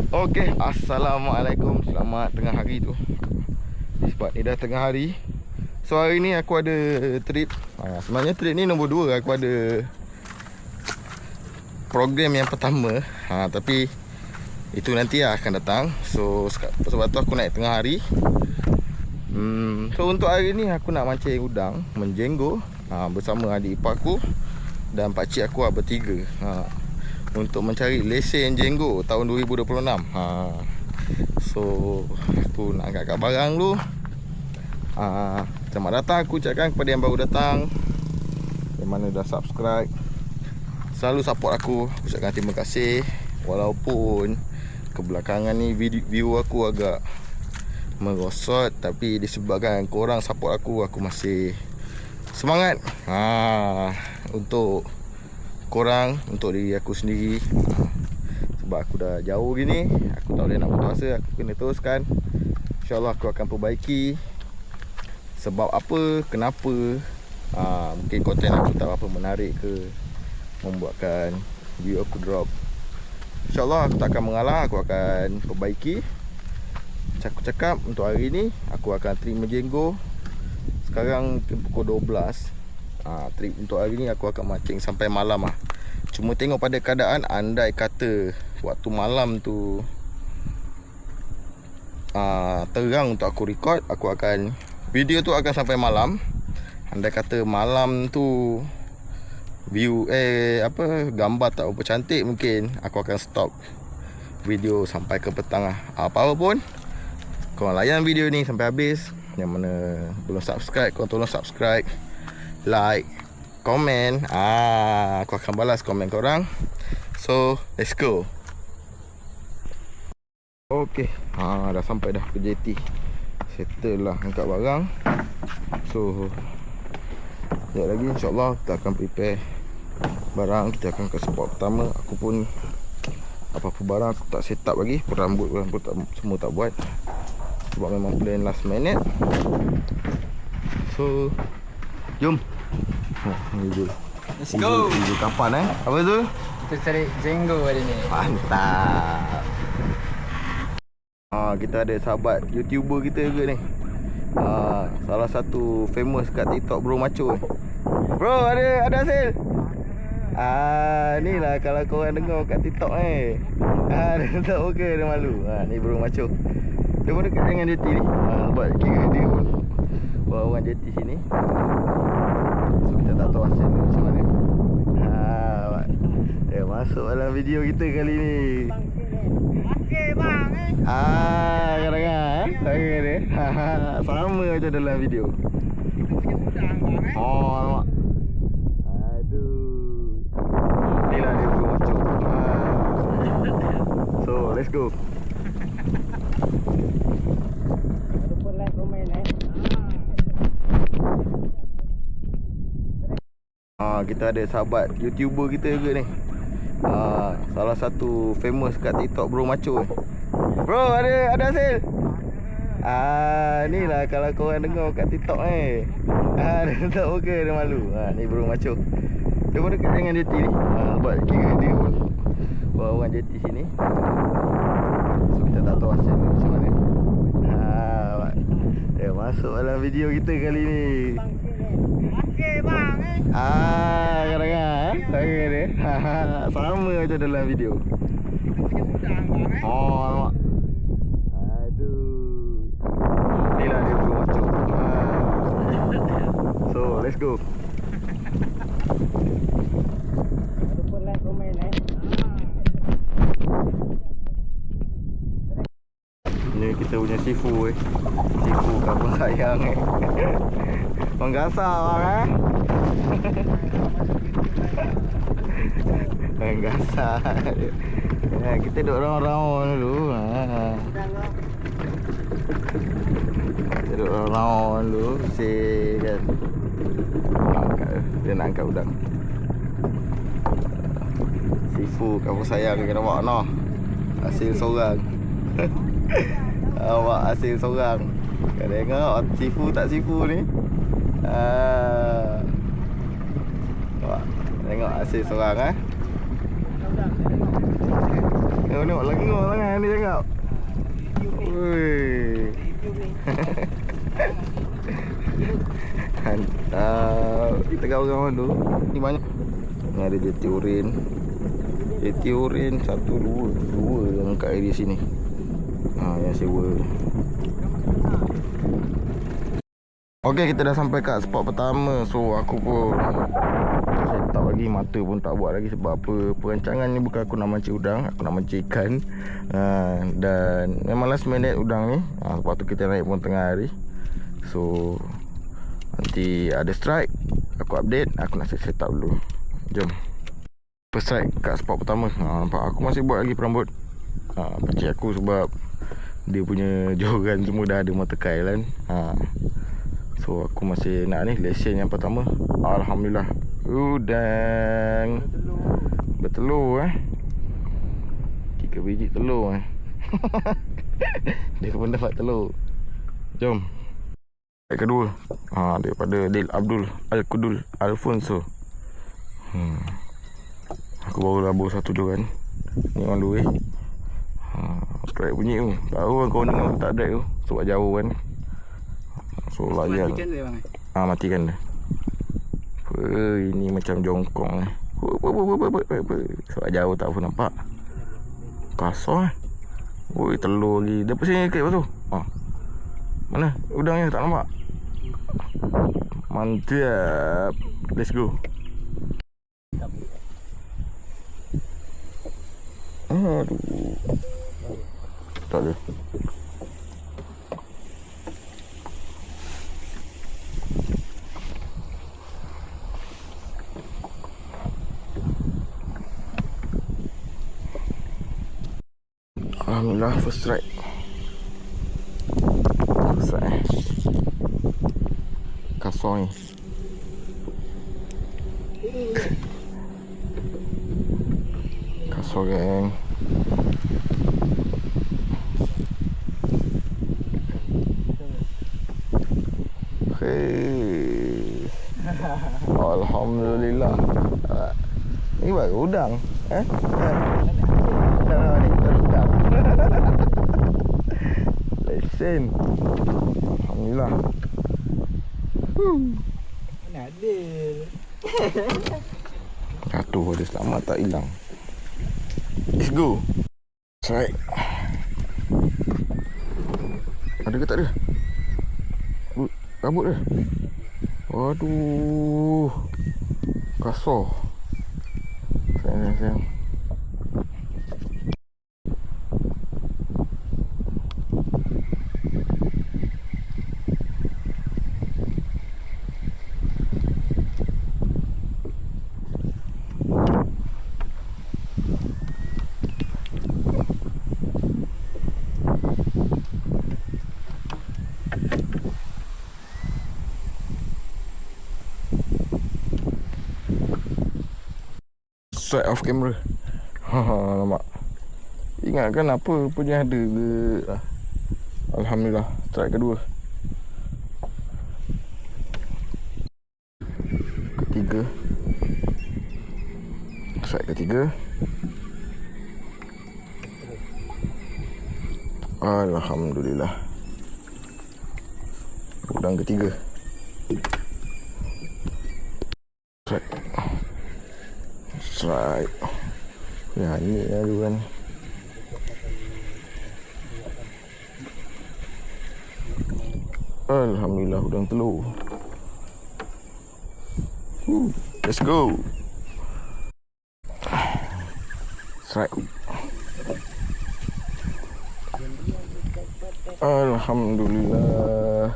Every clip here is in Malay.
Okey, Assalamualaikum. Selamat tengah hari tu. Sebab ni dah tengah hari. So hari ni aku ada trip. Sebenarnya trip ni nombor 2. Aku ada program yang pertama. Tapi itu nanti akan datang. So sebab tu aku naik tengah hari. So untuk hari ni aku nak mancing udang, menjenggo, bersama adik ipar aku dan pakcik aku bertiga. Untuk mencari lesen jenggo tahun 2026. So aku nak angkat barang dulu. Selamat datang aku ucapkan kepada yang baru datang, yang mana dah subscribe, selalu support aku. Aku ucapkan terima kasih. Walaupun kebelakangan ni view aku agak merosot, tapi disebabkan korang support aku masih semangat. Untuk korang, untuk diri aku sendiri. Sebab aku dah jauh gini, aku tak boleh nak putus asa. Aku kena teruskan. InsyaAllah aku akan perbaiki. Sebab apa, kenapa, mungkin konten aku tak apa menarik ke, membuatkan view aku drop. InsyaAllah aku tak akan mengalah. Aku akan perbaiki. Aku cakap untuk hari ni aku akan trip menjenggo. Sekarang pukul 12. Trip untuk hari ni aku akan mancing sampai malam. Cuma tengok pada keadaan, andai kata waktu malam tu terang untuk aku record, aku akan video tu akan sampai malam. Andai kata malam tu view gambar tak apa cantik, mungkin aku akan stop video sampai ke petang. Apa-apa pun, korang layan video ni sampai habis. Yang mana belum subscribe, korang tolong subscribe, like, komen. Aku akan balas komen korang. So let's go. Okay, dah sampai dah ke JT. Settle lah angkat barang. So sekejap lagi insyaAllah kita akan prepare barang. Kita akan ke spot pertama. Aku pun apa-apa barang aku tak set up lagi. Rambut tak, semua tak buat. Sebab memang plan last minute. So jom. Let's go. Ibu kapan apa tu? Kita cari jenggo hari ni. Mantap. Kita ada sahabat YouTuber kita juga ni. Salah satu famous kat TikTok, Bro Macho. Bro, ada hasil. Ni lah kalau korang dengar kat TikTok dia tak okey, dia malu. Ni Bro Macho. Dia pun dekat dengan JT ni. Sebab kira dia pun bawa orang JT sini. So kita tak tahu hasil ni macam mana. Dia masuk dalam video kita kali ni. Okey bang. Kadang-kadang saya ni sama macam dalam video. Alamak. Aduh. Inilah dia Bro Macho. So let's go. Lupa like, komen Kita ada sahabat YouTuber kita juga ni. Salah satu famous kat TikTok, Bro Macho. Bro, ada hasil. Ni lah kalau korang dengar kat TikTok dia tak okey, dia malu. Ni Bro Macho. Dia pun dekat dengan JT ni. Sebab kira dia pun bawa orang JT sini. So kita tak tahu hasil ni macam mana. Dia masuk dalam video kita kali ni. Okey bang. Kadang-kadang saya ni sama macam dalam video. Alamak. Aduh. Inilah dia Bro Macho. So let's go. Lupa like, komen Ni kita punya sifu Sifu kampung sayang Bang gasar bang Bang gasar. Kita duduk round-round dulu. Kita duduk round-round dulu. Bersih kan. Dia nak angkat udang. Sifu kampung sayang kena bawa noh. Hasil seorang. Awak hasil seorang. Kau tengok sifu tak sifu ni. Tengok hasil seorang Tengok lagi sangat ni cakap. Woi. Mantap. Kita kawan-kawan tu. Ni banyak. Ni ada jeti urin. Jeti urin 1, 2 yang kat area sini. Yang sewa. Okey, kita dah sampai kat spot pertama. So aku pun set up lagi, mata pun tak buat lagi. Sebab apa, perancangan ni bukan aku nak mancing udang, aku nak mancing ikan. Dan memang last minute udang ni. Lepas tu kita naik pun tengah hari. So nanti ada strike, aku update. Aku nak set up dulu. Jom. First strike kat spot pertama. Nampak aku masih buat lagi perambut pakcik aku sebab dia punya joran semua dah ada motor kail kan. So aku masih nak ni lesen yang pertama. Alhamdulillah udang bertelur 3 biji telur Dia pun dapat telur. Jom. Yang kedua daripada Dil Abdul Al-Kudul Alfonso. Aku baru labur satu joran. Ni on the way. Strike bunyi tu. Tahu kan kau dengar tak ada tu sebab jauh kan. So layan. Matikan dia bang. Matikan dia. Ini macam jongkong ni. Sebab jauh tak pun nampak. Kasar. Woi, telur lagi. Dia pusing sikit lepas tu. Mana? Udangnya tak nampak. Mantap. Let's go. Aduh. Tak ada. Alhamdulillah first strike. First strike. Kasar ni. Kasar geng. Hei. Alhamdulillah. Ni baru udang. Lesen. Alhamdulillah. Mana ada. Jatuh ada selamat tak hilang. Let's go. Strike. Ada ke tak ada? Rambut dia. Waduh. Kasar. Sayang. Strike off camera. Nampak. Ingatkan apa punya ada ke. Alhamdulillah strike kedua. Ketiga. Strike ketiga. Alhamdulillah. Udang ketiga. Strike. Ya, ini ada kan. Alhamdulillah udang telur. Let's go. Strike. Alhamdulillah.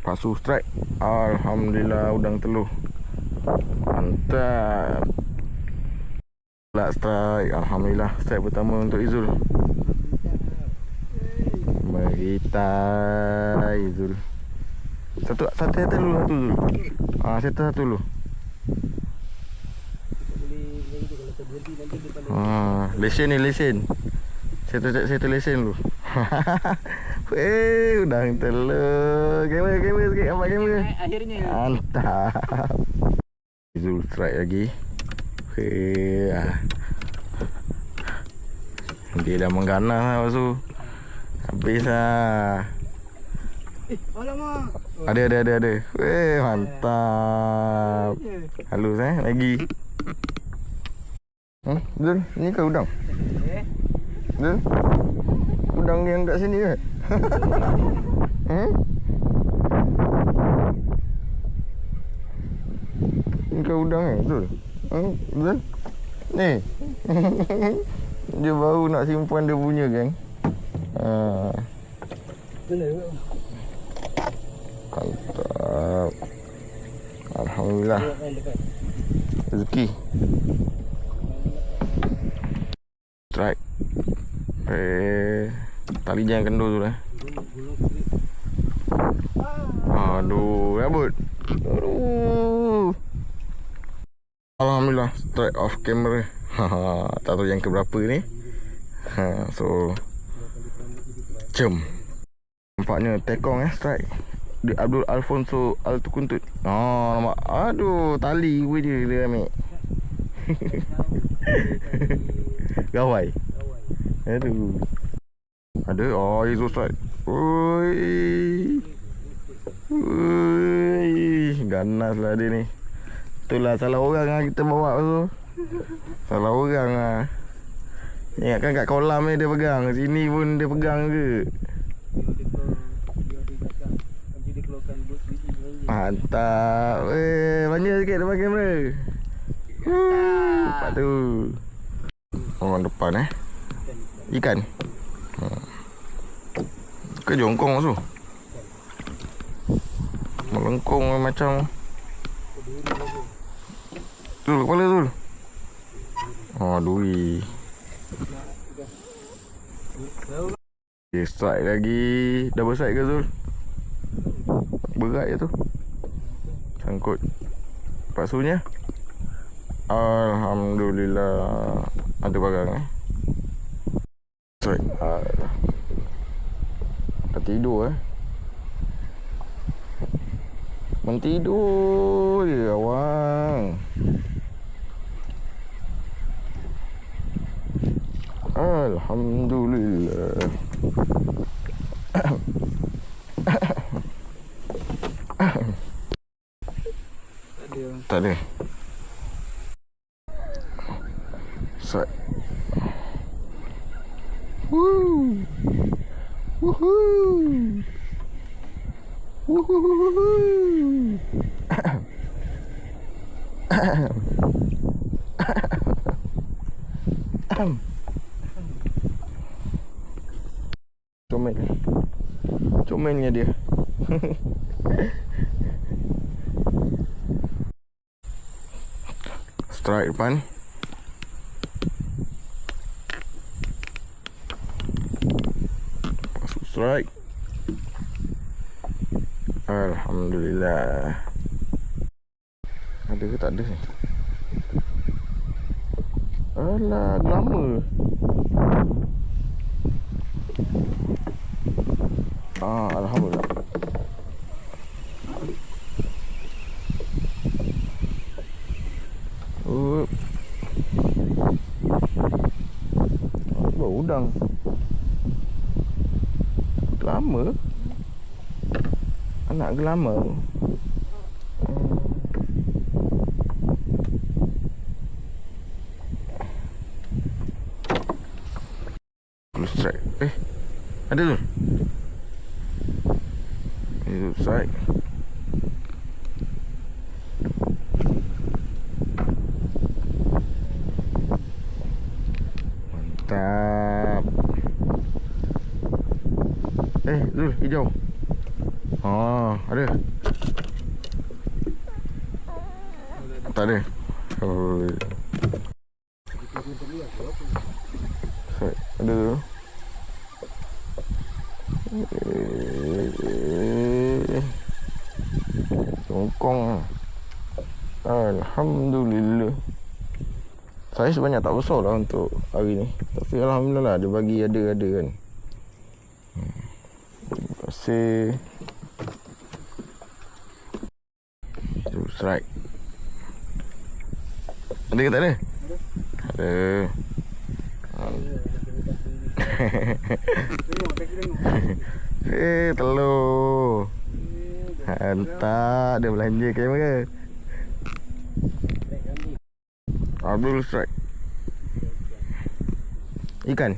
Pasu strike. Alhamdulillah udang telur. Mantap. Pula strike. Alhamdulillah strike pertama untuk Izul. Meritai Izul. Satu dulu Zul. Satu dulu. Lesen ni lesen. Saya lesen dulu. Udang telur. Kamera sikit, nampak kamera. Akhirnya. Mantap. Zul strike lagi. Hei, dia dah mengganas lah lepas tu. Habis lah. Alamak. Ada. Weh, mantap. Halus lagi. Zul, ni ke udang? Zul? Udang yang kat sini ke? Ni ke udang Zul? Zul? Ni. Dia baru nak simpan dia punya geng. Mantap. Alhamdulillah. Rezeki. Strike. Tali jangan kendor tu lah. Aduh, rabut. Aduh. Alhamdulillah, strike off camera. Tak tahu yang keberapa ni. So jom. Nampaknya tekong strike di Abdul Alfonso Altukuntut. Nampak. Aduh, tali dia ambil. Gawai. Aduh. Ada. Izo strike. Oi. Ganas lah dia ni. Itulah salah orang lah kita bawa tu. Salah orang lah. Ingatkan kat kolam ni dia pegang. Sini pun dia pegang ke. Mantap. Banyak sikit depan kamera. Nampak tu. Orang depan ikan. Ke jongkong tu. Melengkung macam Zul, kepala Zul. Duri. Okay, strike lagi. Double strike ke Zul? Berat je tu. Sangkut paksunya. Alhamdulillah. Ada barang strike. Dah tidur Mentidur je awang. Alhamdulillah. Tak ada. Set. Woo. Woohoo. Woohoo. Comelnya dia. Strike depan. Masuk strike. Alhamdulillah. Ada ke tak ada ni? Alah, glamour. Alhamdulillah. Udang. Glamour. Anak glamour. Blue strike. Ada tu. Blue strike. Mantap. Zul, hijau. Ada. Tak ada. Ada tu. Jongkong. Alhamdulillah. Saya sebanyak tak besar lah untuk hari ni. Tapi alhamdulillah dia bagi ada kan. Terima kasih. Strike. Ada ke tak ada? Eh. Tengok, kaki tengok. Telur. Hantar dia belanja kamera. Abdul strike. Ikan.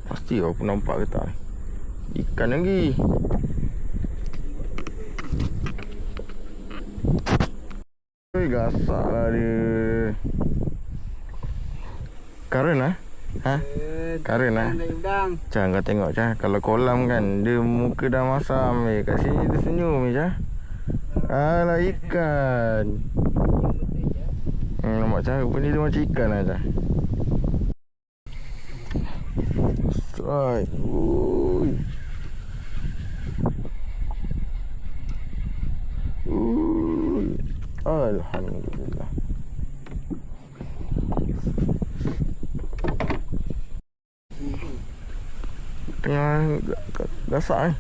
Pasti aku nampak ke tak? Ikan lagi. Oi, gasak lah dia. Karen lah. Ha? Karen lah. Udang. Cang, kau tengok Cang. Kalau kolam kan, dia muka dah masam. Kat sini dia senyum Cang. Alah, ikan. Nampak Cang, rupanya dia macam ikan lah Cang. Strike. Ui. Ui. Alhamdulillah. Tengah gasak ni.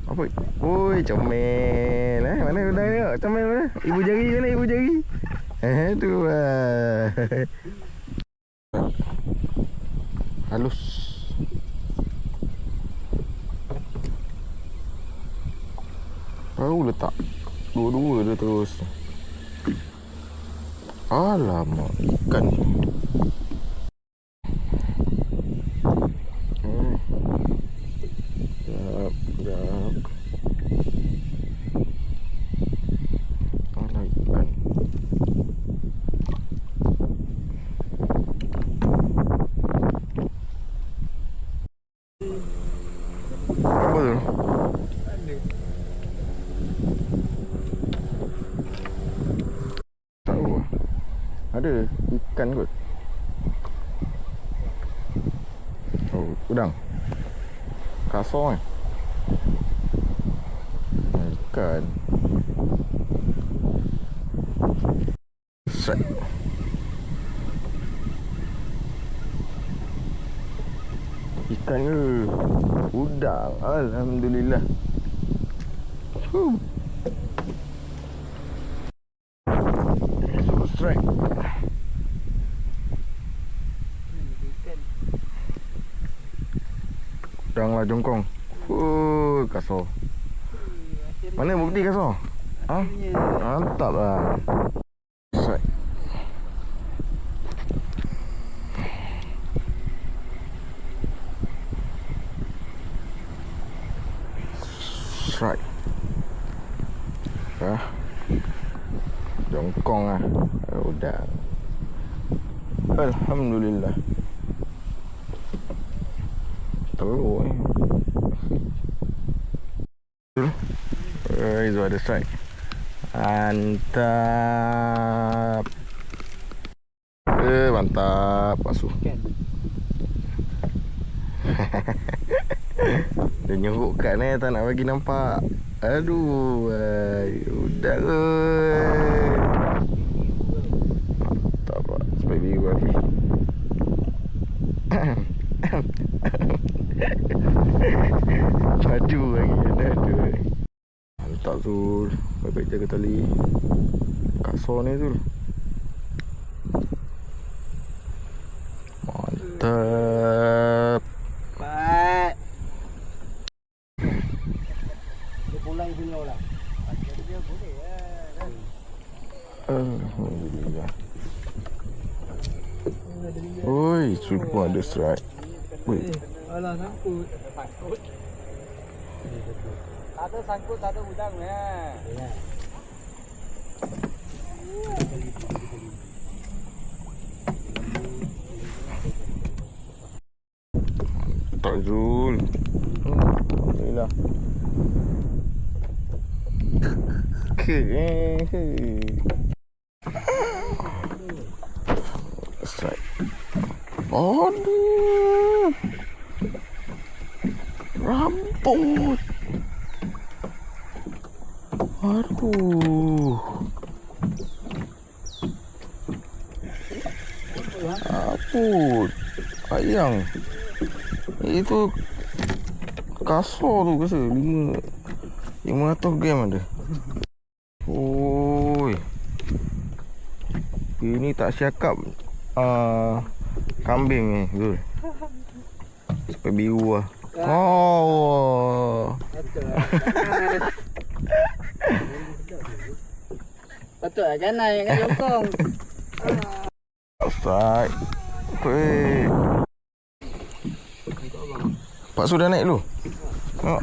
Apa? Oi, comel Mana udang ni? Comel mana? Ibu jari mana ibu jari? Tu lah. Halus. Baru letak dua-dua dia terus. Alamak, ikan. Sekejap. Alah, ikan. Apa tu? Tahu. Ada ikan kot. Oh, udang. Kasar kan? Ikan. Set. Ikan ke? Udang. Alhamdulillah. Strike. Udang lah jongkong. Kasar. Mana bukti kasar? Ha? Mantap lah. Strike. Strike. Jongkong lah. Udang. Alhamdulillah. Teruk itu ada strike. Mantap. Mantap. Masuk. Dia nyurukkan tak nak bagi nampak. Aduh, udang mantap lah. Sampai biru lagi. Maju lagi. Ada. Mantap tu. Baik-baik jaga tali. Kasar ni tu. Mantap. Baik. Dia pulang sini orang. Jadi dia boleh kan. Alhamdulillah. Oi, sudah ada strike. Woi. Alah, sangkut. Sangkut. Tak ada sangkut, tak ada udang ya. Tak Zul. Alhamdulillah. Strike. Aduh. Rambut. Aduh. Rambut. Ayang. Itu kasar tu rasa 500 gram ada. Oi. Ini tak siakap kambing ni, betul. Sampai biru lah. Oh. Patutlah jangan yang kat jongkong. Strike. Weh. Pak Su dah naik dulu. Tengok.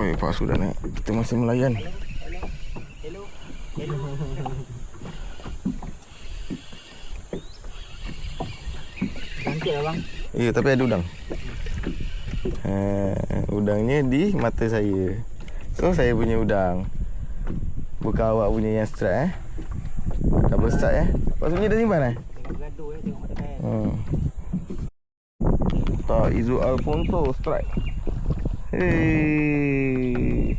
Weh, Pak Su dah naik. Kita masih melayan. Hello. Hello. Cantik lah bang. Ya, tapi ada udang. Udangnya di mata saya. So, saya punya udang. Bukan awak punya yang strike Double strike Pak Su ni dah simpan Tengok gaduh tengok mata kain. Tak, Izu Alfonso strike. Hei.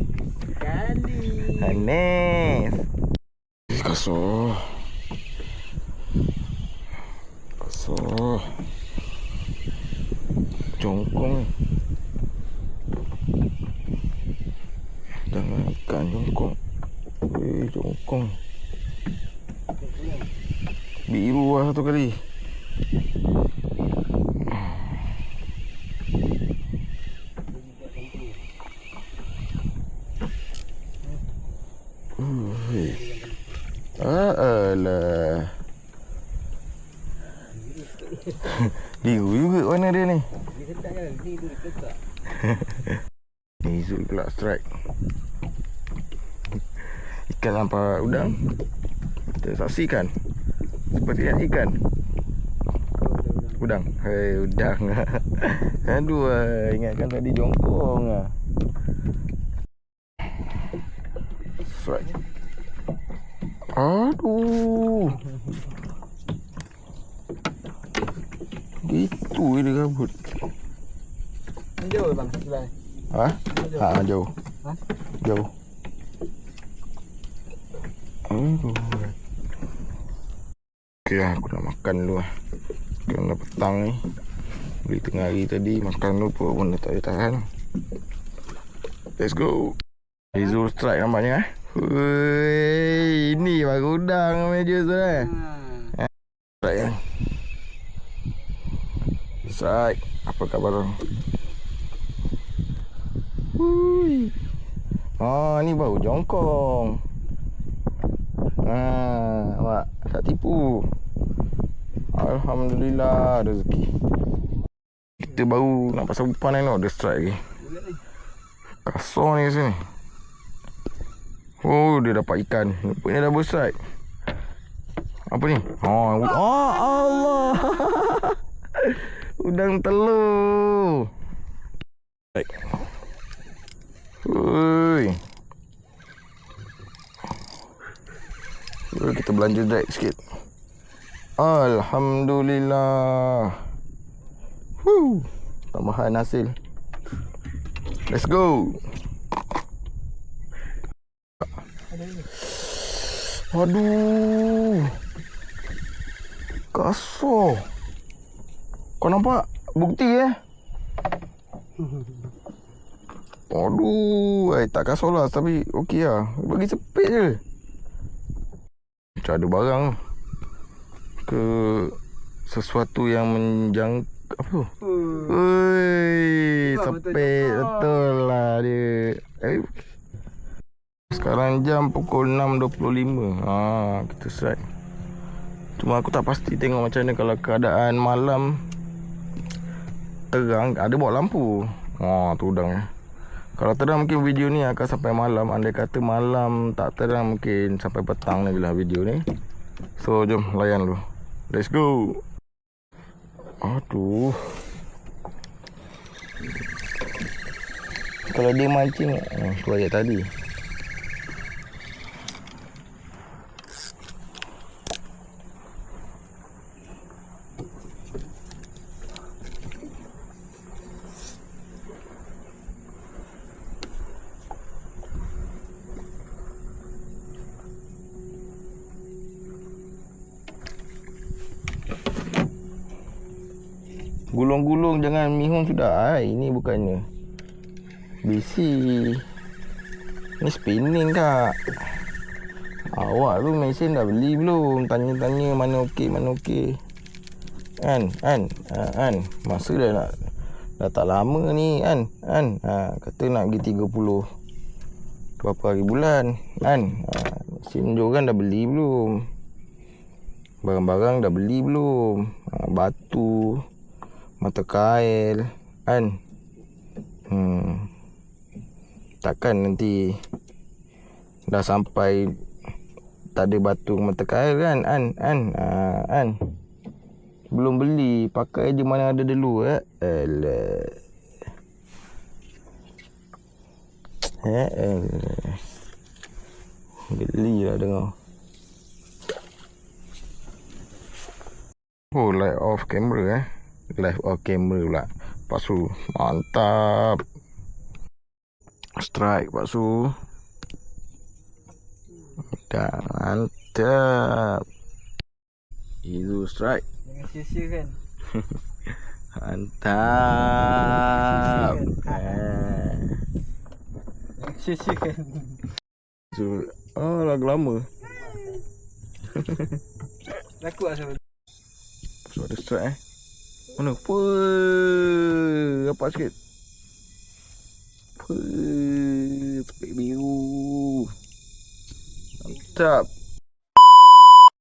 Kali. Hanes. Kasar. Jongkong. Jangan ikan jongkong. Jongkong. Biru lah satu kali. Alah. Biru juga warna dia ni. Dia ketak kan? Ni tu dia ketak. Ni Zul pula strike. Ikan nampak udang. Kita saksikan. Seperti ikan. Udang. Hei, udang. Aduh, ingatkan tadi jongkong. Strike. Aduh. Gitu dia kabut. Jauh bang sebelah. Jauh. Jauh. Okey lah, aku nak makan dulu lah. Kerana petang ni beli tengah hari tadi, makan dulu pun dah tak boleh tahan. Let's go. Rizul strike nampaknya Woi, ini baru udang meja tu Strike kan. Strike. Apa khabar orang? Hui. Ni baru jongkong. Awak tak tipu. Alhamdulillah rezeki. Kita baru nak pasang umpan ni, ada strike lagi. Kasar ni sini. Oh, dia dapat ikan. Rupanya double strike. Apa ni? Allah. Udang telur. Baik. Ui. Kita belanja drag sikit. Alhamdulillah. Tambahan hasil. Let's go. Aduh. Kasar. Kau nampak bukti Aduh, tak kasar lah tapi okey lah. Bagi cepit je. Macam ada barang ke sesuatu yang menjang apa? Sepit betul lah dia. Sekarang jam pukul 6.25. Kita strike. Cuma aku tak pasti tengok macam mana kalau keadaan malam terang, ada bawa lampu. Tu udang. Kalau terang mungkin video ni akan sampai malam. Andai kata malam tak terang mungkin sampai petang lagi lah video ni. So jom layan dulu. Let's go. Aduh. Kalau dia mancing tu ayat tadi. Gulung-gulung jangan mihun sudah. Ini bukannya. Busy. Ni spinning kak. Awak tu mesin dah beli belum? Tanya-tanya mana okey. Kan? Masa dah tak lama ni kan? Kata nak pergi 30 berapa hari bulan kan? Mesin joran dah beli belum? Barang-barang dah beli belum? Batu, mata kail kan? Takkan nanti dah sampai tak ada batu mata kail kan? Belum beli, pakai je mana ada dulu Alah. Geli lah dengar. Oh, light off camera Live off camera pula. Pak Su, mantap. Strike Pak Su. Dah mantap. Itu strike. Jangan sia-sia kan. Mantap. Sia-sia kan. So, lagu lama. Laku lah sama. So ada strike Mana? Rapat sikit. Spek biru. Mantap.